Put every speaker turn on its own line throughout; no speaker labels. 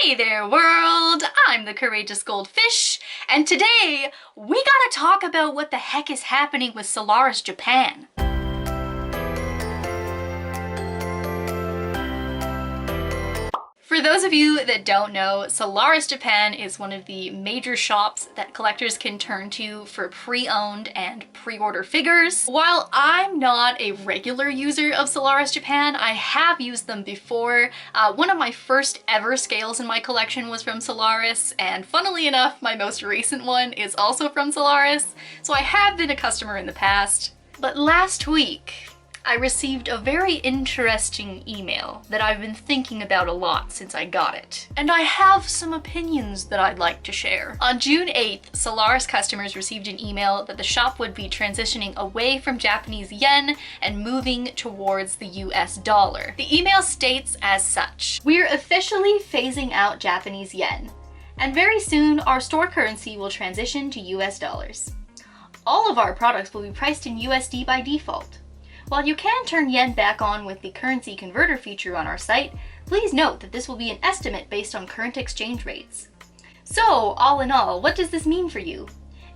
Hey there world, I'm the Courageous Goldfish, and today we gotta talk about what the heck is happening with Solaris Japan. For those of you that don't know, Solaris Japan is one of the major shops that collectors can turn to for pre-owned and pre-order figures. While I'm not a regular user of Solaris Japan, I have used them before. One of my first ever scales in my collection was from Solaris, and funnily enough, my most recent one is also from Solaris, so I have been a customer in the past. But last week, I received a very interesting email that I've been thinking about a lot since I got it. And I have some opinions that I'd like to share. On June 8th, Solaris customers received an email that the shop would be transitioning away from Japanese yen and moving towards the US dollar. The email states as such: "We're officially phasing out Japanese yen, and very soon our store currency will transition to US dollars. All of our products will be priced in USD by default. While you can turn yen back on with the currency converter feature on our site, please note that this will be an estimate based on current exchange rates." So, all in all, what does this mean for you?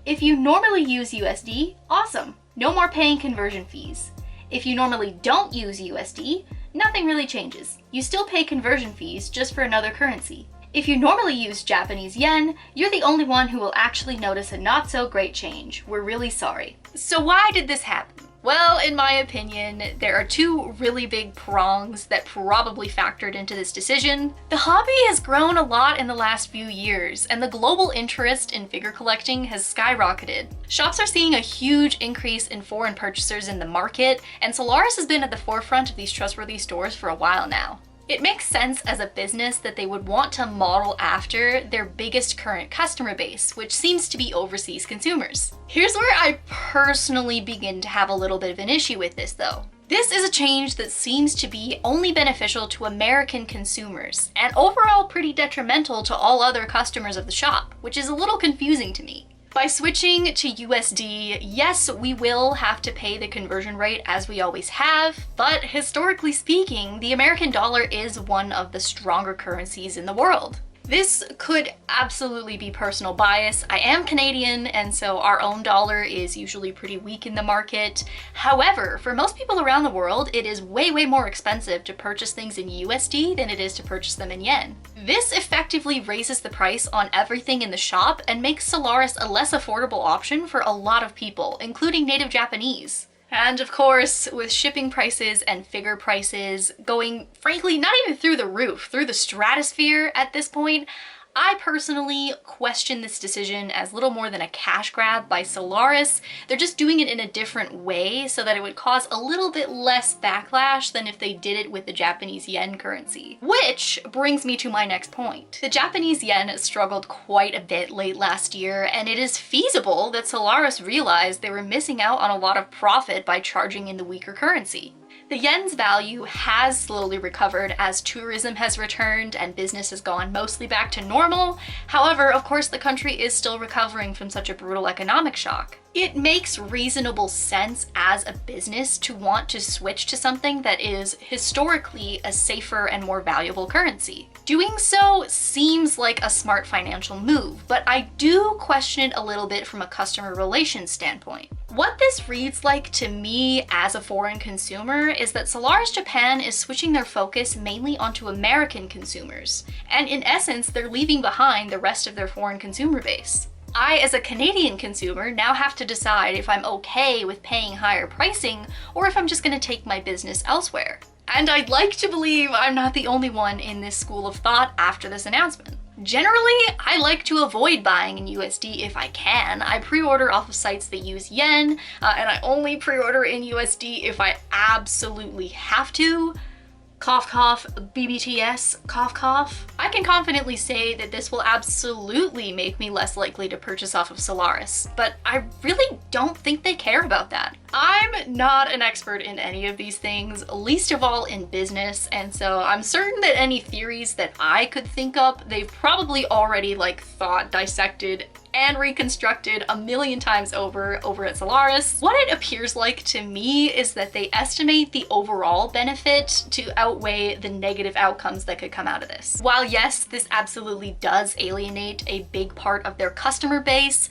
If you normally use USD, awesome, no more paying conversion fees. If you normally don't use USD, nothing really changes. You still pay conversion fees, just for another currency. If you normally use Japanese yen, you're the only one who will actually notice a not so great change. We're really sorry. So why did this happen? Well, in my opinion, there are two really big prongs that probably factored into this decision. The hobby has grown a lot in the last few years, and the global interest in figure collecting has skyrocketed. Shops are seeing a huge increase in foreign purchasers in the market, and Solaris has been at the forefront of these trustworthy stores for a while now. It makes sense as a business that they would want to model after their biggest current customer base, which seems to be overseas consumers. Here's where I personally begin to have a little bit of an issue with this though. This is a change that seems to be only beneficial to American consumers, and overall pretty detrimental to all other customers of the shop, which is a little confusing to me. By switching to USD, yes, we will have to pay the conversion rate as we always have, but historically speaking, the American dollar is one of the stronger currencies in the world. This could absolutely be personal bias. I am Canadian, and so our own dollar is usually pretty weak in the market. However, for most people around the world, it is way more expensive to purchase things in USD than it is to purchase them in yen. This effectively raises the price on everything in the shop and makes Solaris a less affordable option for a lot of people, including native Japanese. And of course, with shipping prices and figure prices going, frankly, not even through the roof, through the stratosphere at this point, I personally question this decision as little more than a cash grab by Solaris. They're just doing it in a different way so that it would cause a little bit less backlash than if they did it with the Japanese yen currency. Which brings me to my next point. The Japanese yen struggled quite a bit late last year, and it is feasible that Solaris realized they were missing out on a lot of profit by charging in the weaker currency. The yen's value has slowly recovered as tourism has returned and business has gone mostly back to normal. However, of course, the country is still recovering from such a brutal economic shock. It makes reasonable sense as a business to want to switch to something that is historically a safer and more valuable currency. Doing so seems like a smart financial move, but I do question it a little bit from a customer relations standpoint. What this reads like to me as a foreign consumer is that Solaris Japan is switching their focus mainly onto American consumers, and in essence, they're leaving behind the rest of their foreign consumer base. I, as a Canadian consumer, now have to decide if I'm okay with paying higher pricing or if I'm just gonna take my business elsewhere. And I'd like to believe I'm not the only one in this school of thought after this announcement. Generally, I like to avoid buying in USD if I can. I pre-order off of sites that use yen, and I only pre-order in USD if I absolutely have to. Cough cough, BBTS, cough cough. I can confidently say that this will absolutely make me less likely to purchase off of Solaris, but I really don't think they care about that. I'm not an expert in any of these things, least of all in business, and so I'm certain that any theories that I could think up, they've probably already thought, dissected, and reconstructed a million times over at Solaris. What it appears like to me is that they estimate the overall benefit to outweigh the negative outcomes that could come out of this. While yes, this absolutely does alienate a big part of their customer base,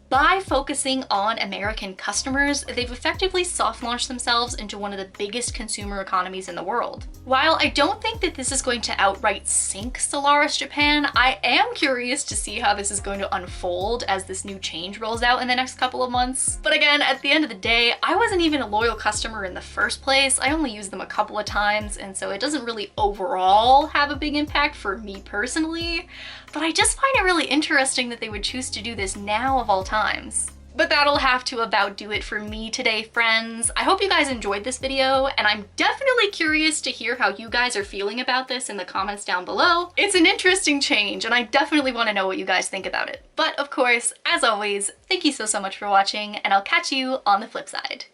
by focusing on American customers, they've effectively soft launched themselves into one of the biggest consumer economies in the world. While I don't think that this is going to outright sink Solaris Japan, I am curious to see how this is going to unfold as this new change rolls out in the next couple of months. But again, at the end of the day, I wasn't even a loyal customer in the first place. I only used them a couple of times, and so it doesn't really overall have a big impact for me personally. But I just find it really interesting that they would choose to do this now of all times. But that'll have to about do it for me today, friends. I hope you guys enjoyed this video, and I'm definitely curious to hear how you guys are feeling about this in the comments down below. It's an interesting change, and I definitely want to know what you guys think about it. But of course, as always, thank you so much for watching, and I'll catch you on the flip side.